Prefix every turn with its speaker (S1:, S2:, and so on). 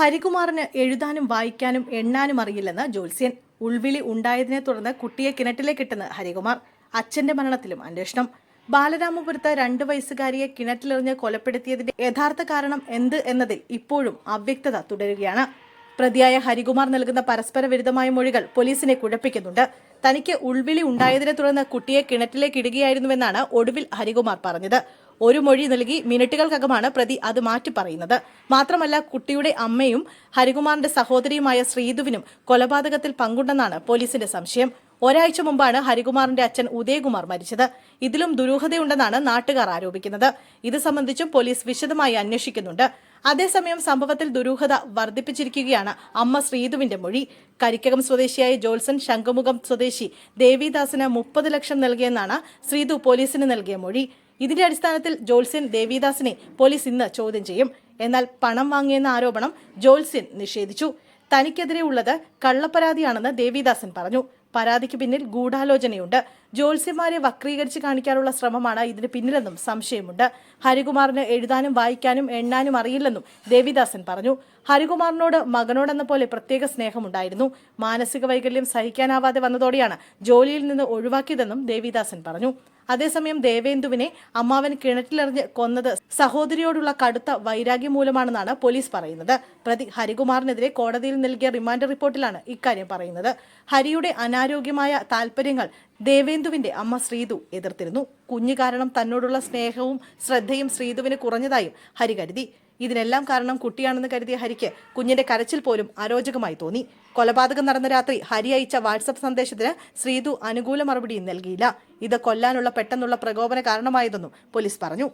S1: ഹരികുമാറിന് എഴുതാനും വായിക്കാനും എണ്ണാനും അറിയില്ലെന്ന് ജ്യോത്സ്യൻ. ഉൾവിളി ഉണ്ടായതിനെ തുടർന്ന് കുട്ടിയെ കിണറ്റിലേക്കിട്ടെന്ന് ഹരികുമാർ. അച്ഛന്റെ മരണത്തിലും അന്വേഷണം. ബാലരാമപുരത്ത് 2 വയസ്സുകാരിയെ കിണറ്റിലെറിഞ്ഞ് കൊലപ്പെടുത്തിയതിന്റെ യഥാർത്ഥ കാരണം എന്ത് എന്നതിൽ ഇപ്പോഴും അവ്യക്തത തുടരുകയാണ്. പ്രതിയായ ഹരികുമാർ നൽകുന്ന പരസ്പര വിരുദ്ധമായ മൊഴികൾ പോലീസിനെ കുഴപ്പിക്കുന്നുണ്ട്. തനിക്ക് ഉൾവിളി ഉണ്ടായതിനെ തുടർന്ന് കുട്ടിയെ കിണറ്റിലേക്ക് ഇടുകയായിരുന്നുവെന്നാണ് ഒടുവിൽ ഹരികുമാർ പറഞ്ഞത്. ഒരു മൊഴി നൽകി മിനിറ്റുകൾക്കകമാണ് പ്രതി അത് മാറ്റി പറയുന്നത്. മാത്രമല്ല, കുട്ടിയുടെ അമ്മയും ഹരികുമാറിന്റെ സഹോദരിയുമായ ശ്രീധുവിനും കൊലപാതകത്തിൽ പങ്കുണ്ടെന്നാണ് പോലീസിന്റെ സംശയം. ഒരാഴ്ച മുമ്പാണ് ഹരികുമാറിന്റെ അച്ഛൻ ഉദയകുമാർ മരിച്ചത്. ഇതിലും ദുരൂഹതയുണ്ടെന്നാണ് നാട്ടുകാർ ആരോപിക്കുന്നത്. ഇത് സംബന്ധിച്ചും പോലീസ് വിശദമായി അന്വേഷിക്കുന്നുണ്ട്. അതേസമയം സംഭവത്തിൽ ദുരൂഹത വർദ്ധിപ്പിച്ചിരിക്കുകയാണ് അമ്മ ശ്രീധുവിന്റെ മൊഴി. കരിക്കകം സ്വദേശിയായ ജോത്സൻ ശംഖുമുഖം സ്വദേശി ദേവിദാസിന് 30 ലക്ഷം നൽകിയെന്നാണ് ശ്രീധു പോലീസിന് നൽകിയ മൊഴി. ഇതിന്റെ അടിസ്ഥാനത്തിൽ ജോത്സ്യൻ ദേവിദാസിനെ പോലീസ് ഇന്ന് ചോദ്യം ചെയ്യും. എന്നാൽ പണം വാങ്ങിയെന്ന ആരോപണം ജോത്സ്യൻ നിഷേധിച്ചു. തനിക്കെതിരെ ഉള്ളത് കള്ളപ്പരാതിയാണെന്ന് ദേവിദാസൻ പറഞ്ഞു. പരാതിക്ക് പിന്നിൽ ഗൂഢാലോചനയുണ്ട്. ജ്യോത്സ്യന്മാരെ വക്രീകരിച്ച് കാണിക്കാനുള്ള ശ്രമമാണ് ഇതിന് പിന്നിലെന്നും സംശയമുണ്ട്. ഹരികുമാറിന് എഴുതാനും വായിക്കാനും എണ്ണാനും അറിയില്ലെന്നും ദേവിദാസൻ പറഞ്ഞു. ഹരികുമാറിനോട് മകനോടെന്ന പോലെ പ്രത്യേക സ്നേഹമുണ്ടായിരുന്നു. മാനസിക വൈകല്യം സഹിക്കാനാവാതെ വന്നതോടെയാണ് ജോലിയിൽ നിന്ന് ഒഴിവാക്കിയതെന്നും ദേവിദാസൻ പറഞ്ഞു. അതേസമയം ദേവേന്ദുവിനെ അമ്മാവൻ കിണറ്റിലെറിഞ്ഞ് കൊന്നത് സഹോദരിയോടുള്ള കടുത്ത വൈരാഗ്യം മൂലമാണെന്നാണ് പോലീസ് പറയുന്നത്. പ്രതി ഹരികുമാറിനെതിരെ കോടതിയിൽ നൽകിയ റിമാൻഡ് റിപ്പോർട്ടിലാണ് ഇക്കാര്യം പറയുന്നത്. ഹരിയുടെ അനാരോഗ്യമായ താൽപര്യങ്ങൾ ദേവേന്ദുവിന്റെ അമ്മ ശ്രീധു എതിർത്തിരുന്നു. കുഞ്ഞു കാരണം തന്നോടുള്ള സ്നേഹവും ശ്രദ്ധയും ശ്രീധുവിന് കുറഞ്ഞതായും ഹരി കരുതി. ഇതിനെല്ലാം കാരണം കുട്ടിയാണെന്ന് കരുതിയ ഹരിക്ക് കുഞ്ഞിന്റെ കരച്ചിൽ പോലും അരോചകമായി തോന്നി. കൊലപാതകം നടന്ന രാത്രി ഹരി അയച്ച വാട്സപ്പ് സന്ദേശത്തിന് ശ്രീധു അനുകൂല മറുപടിയും നൽകിയില്ല. ഇത് കൊല്ലാനുള്ള പെട്ടെന്നുള്ള പ്രകോപന കാരണമായതെന്നും പോലീസ് പറഞ്ഞു.